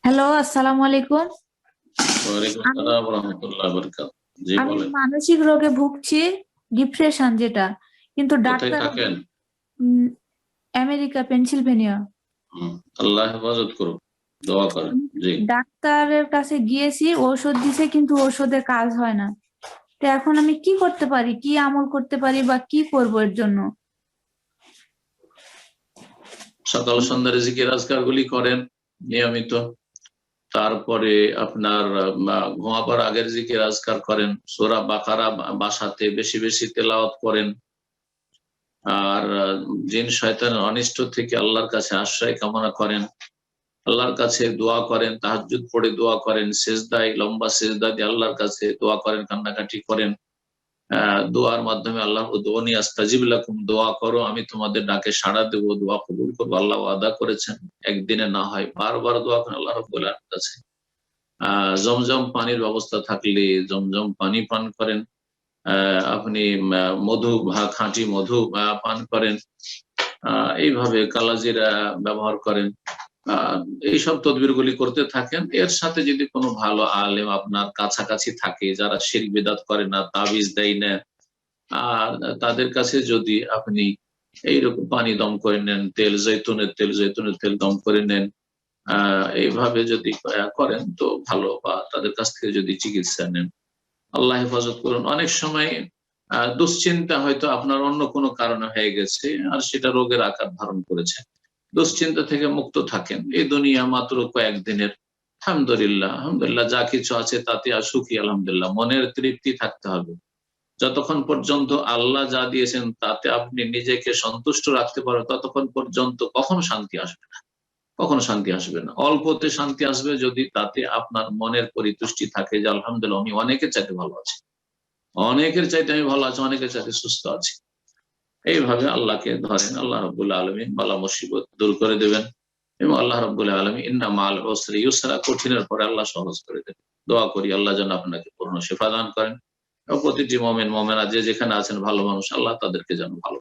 Hello, আসসালামু আলাইকুম। ওয়ালাইকুম আমি আসসালাম ওয়া রাহমাতুল্লাহি ওয়া বারাকাতুহু। জি আমি বলেন। মানসিক রোগে ভুগছি, ডিপ্রেশন যেটা। কিন্তু কোথায় ডাক্তার থাকেন? America, Pennsylvania. হুম, আল্লাহ হেফাজত করুক। দোয়া করেন। আমি জি। ডাক্তারের কাছে গিয়েছি, ঔষধ দিছে কিন্তু ঔষধে কাজ হয় না। তো এখন আমি কি করতে পারি, কি আমল করতে পারি বা কি করব এর জন্য? সকাল সন্ধ্যার জিকির আজকারগুলি করেন নিয়মিত। তারপরে আপনার ঘুমাবার আগের জিকির আজকার করেন। সূরা বাকারা বাসাতে বেশি বেশি তেলাওয়াত করেন। আর জিন শয়তানের অনিষ্ট থেকে আল্লাহর কাছে আশ্রয় কামনা করেন। আল্লাহর কাছে দোয়া করেন, তাহাজ্জুদ পড়ে দোয়া করেন, সেজদায় লম্বা সেজদা দিয়ে আল্লাহর কাছে দোয়া করেন, কান্নাকাটি করেন। দোয়ার মাধ্যমে আল্লাহ উদউনি আস্তাজিব লাকুম, দোয়া করো আমি তোমাদের ডাকে সাড়া দেবো, দোয়া কবুল করবো। আল্লাহ ওয়াদা করেছেন, একদিনে না হয় বারবার দোয়া করেন আল্লাহ রাব্বুল আলামিনের কাছে। জমজম পানির ব্যবস্থা থাকলে জমজম পানি পান করেন। আপনি মধু খাঁটি মধু পান করেন। এইভাবে কালাজিরা ব্যবহার করেন। আহ এইসব তদবিরগুলি করতে থাকেন। এর সাথে যদি কোনো ভালো আলেম আপনার কাছাকাছি থাকে, যারা শিরক বিদআত করে না, তাবিজ দেয় না, আর তাদের কাছে যদি আপনি এইরকম পানি দম করে নেন, জৈতুনের তেল দম করে নেন, এইভাবে যদি করেন তো ভালো, বা তাদের কাছ থেকে যদি চিকিৎসা নেন, আল্লাহ হেফাজত করুন। অনেক সময় দুশ্চিন্তা হয়তো আপনার অন্য কোনো কারণে হয়ে গেছে, আর সেটা রোগের আকার ধারণ করেছে। দুশ্চিন্তা থেকে মুক্ত থাকেন। এই দুনিয়া মাত্র কয়েকদিনের। আলহামদুলিল্লাহ, আলহামদুলিল্লাহ, যা কিছু আছে তাতে আর সুখী আলহামদুলিল্লাহ। মনের তৃপ্তি থাকতে হবে। যতক্ষণ পর্যন্ত আল্লাহ যা দিয়েছেন তাতে আপনি নিজেকে সন্তুষ্ট রাখতে পারেন, ততক্ষণ পর্যন্ত কখনো শান্তি আসবে না, কখনো শান্তি আসবে না। অল্পতে শান্তি আসবে যদি তাতে আপনার মনের পরিতুষ্টি থাকে যে আলহামদুলিল্লাহ আমি অনেকের চাইতে ভালো আছি, অনেকের চাইতে আমি ভালো আছি, অনেকের চাইতে সুস্থ আছি। এইভাবে আল্লাহকে ধরেন, আল্লাহ রাব্বুল আলামিন বালা মুসিবত দূর করে দেবেন। এবং আল্লাহ রাব্বুল আলামিন ইন্না মাল উসরি ইউসরা, কঠিনের পরে আল্লাহ সহজ করে দেবেন। দোয়া করি আল্লাহ যেন আপনাকে পূর্ণ শিফা দান করেন এবং প্রতিটি মুমিন মুমিনা যে যেখানে আছেন ভালো মানুষ, আল্লাহ তাদেরকে যেন ভালো